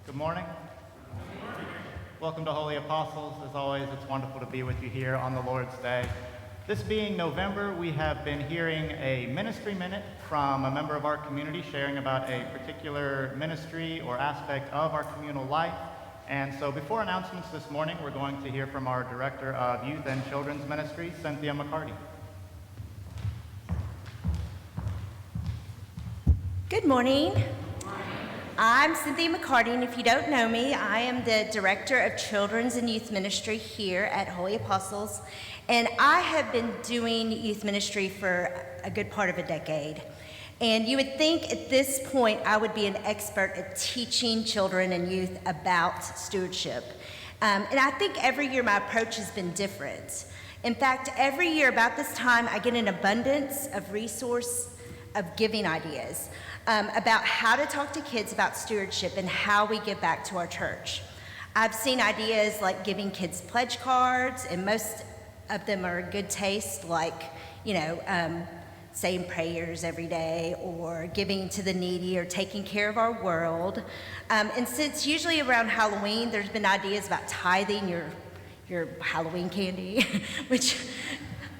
Good morning. Welcome to Holy Apostles. As always, it's wonderful to be with you here on the Lord's Day. This being November, we have been hearing a ministry minute from a member of our community sharing about a particular ministry or aspect of our communal life. And so before announcements this morning, we're going to hear from our Director of Youth and Children's Ministry, Cynthia McCarty. Good morning. I'm Cynthia McCarty, and if you don't know me, I am the Director of Children's and Youth Ministry here at Holy Apostles, and I have been doing youth ministry for a good part of a decade. And you would think at this point I would be an expert at teaching children and youth about stewardship. And I think every year my approach has been different. In fact, every year about this time I get an abundance of resource of giving ideas. About how to talk to kids about stewardship and how we give back to our church. I've seen ideas like giving kids pledge cards, and most of them are good taste, like, saying prayers every day, or giving to the needy, or taking care of our world. And since usually around Halloween, there's been ideas about tithing your Halloween candy, which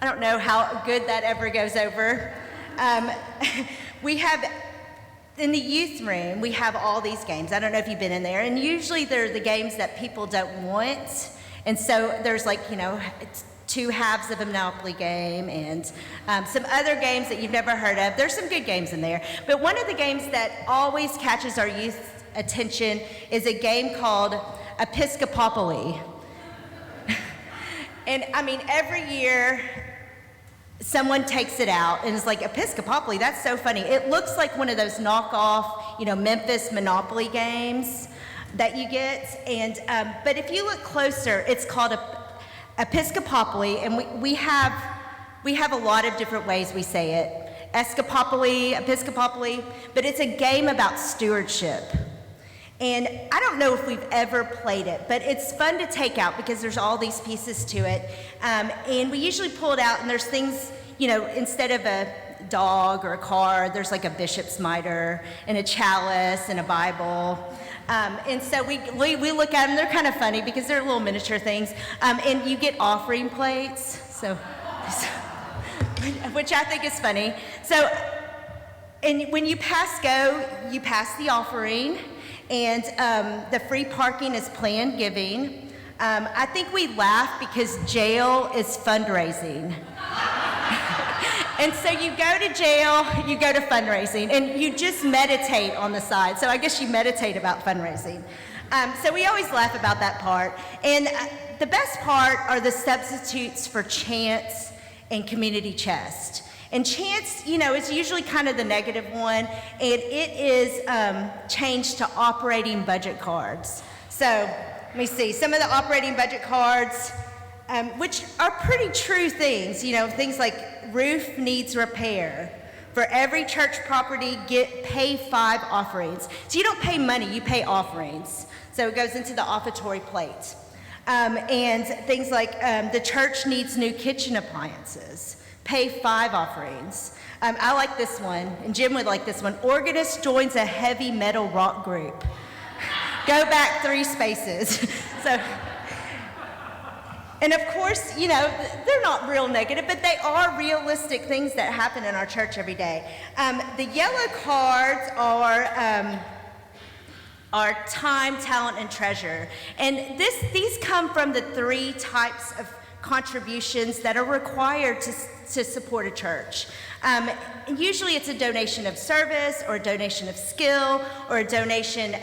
I don't know how good that ever goes over. We have in the youth room, we have all these games. I don't know if you've been in there, and usually they're the games that people don't want. And so there's it's two halves of a Monopoly game and some other games that you've never heard of. There's some good games in there. But one of the games that always catches our youth's attention is a game called Episcopal. And every year, someone takes it out and is like, Episcopal, that's so funny. It looks like one of those knockoff, Memphis Monopoly games that you get. And but if you look closer, it's called Episcopal, and we have a lot of different ways we say it. Episcopal, but it's a game about stewardship. And I don't know if we've ever played it, but it's fun to take out because there's all these pieces to it. And we usually pull it out, and there's things, instead of a dog or a car, there's like a bishop's mitre and a chalice and a Bible. And so we look at them. They're kind of funny because they're little miniature things. And you get offering plates, which I think is funny. So, and when you pass go, you pass the offering. And the free parking is planned giving. I think we laugh because jail is fundraising. And so you go to jail, you go to fundraising, and you just meditate on the side. So I guess you meditate about fundraising. So we always laugh about that part. And the best part are the substitutes for chance and community chest. And chance, is usually kind of the negative one, and it is changed to operating budget cards. So let me see, some of the operating budget cards, which are pretty true things, things like roof needs repair. For every church property, pay 5 offerings. So you don't pay money, you pay offerings. So it goes into the offertory plate. And things like the church needs new kitchen appliances. Pay 5 offerings. I like this one, and Jim would like this one. Organist joins a heavy metal rock group. Go back 3 spaces. And of course, they're not real negative, but they are realistic things that happen in our church every day. The yellow cards are time, talent, and treasure. And these come from the 3 types of contributions that are required to support a church. Usually it's a donation of service, or a donation of skill, or a donation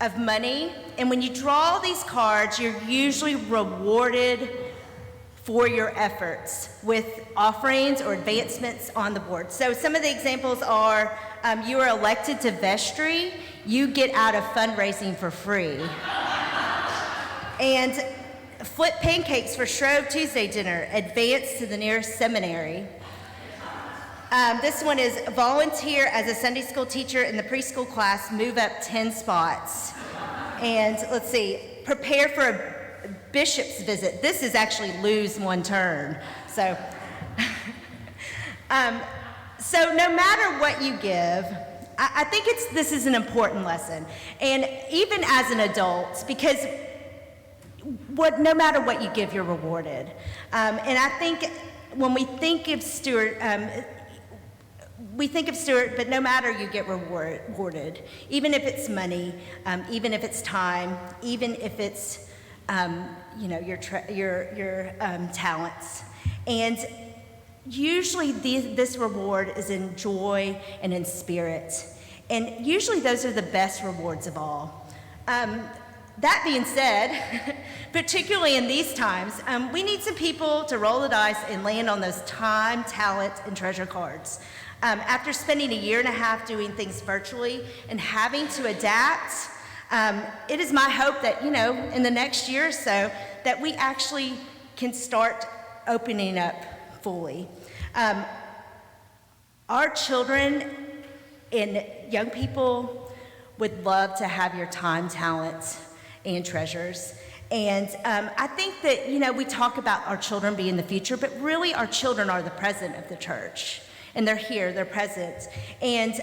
of money. And when you draw these cards, you're usually rewarded for your efforts with offerings or advancements on the board. So some of the examples are, you are elected to vestry, you get out of fundraising for free. And flip pancakes for Shrove Tuesday dinner, advance to the nearest seminary. This one is volunteer as a Sunday school teacher in the preschool class, move up 10 spots. And let's see, prepare for a bishop's visit. This is actually lose 1 turn. So, so no matter what you give, I think this is an important lesson, and even as an adult, because no matter what you give, you're rewarded. And I think when we think of Stewart, but no matter, you get rewarded, even if it's money, even if it's time, even if it's your talents. And usually this reward is in joy and in spirit. And usually those are the best rewards of all. That being said, particularly in these times, we need some people to roll the dice and land on those time, talent, and treasure cards. After spending a year and a half doing things virtually and having to adapt, it is my hope that, in the next year or so, that we actually can start opening up fully. Our children and young people would love to have your time, talent, and treasures. And I think that, we talk about our children being the future, but really our children are the present of the church. And they're here, they're present. And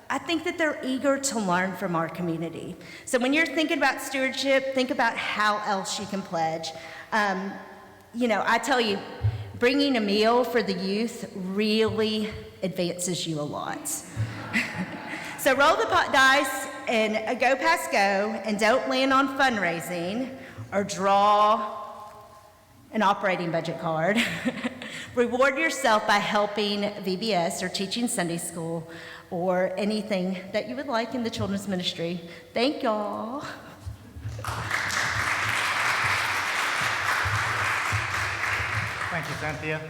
I think that they're eager to learn from our community. So when you're thinking about stewardship, think about how else you can pledge. I tell you, bringing a meal for the youth really advances you a lot. So roll the dice and go past go, and don't land on fundraising or draw an operating budget card. Reward yourself by helping VBS or teaching Sunday school or anything that you would like in the children's ministry. Thank y'all. Thank you, Cynthia.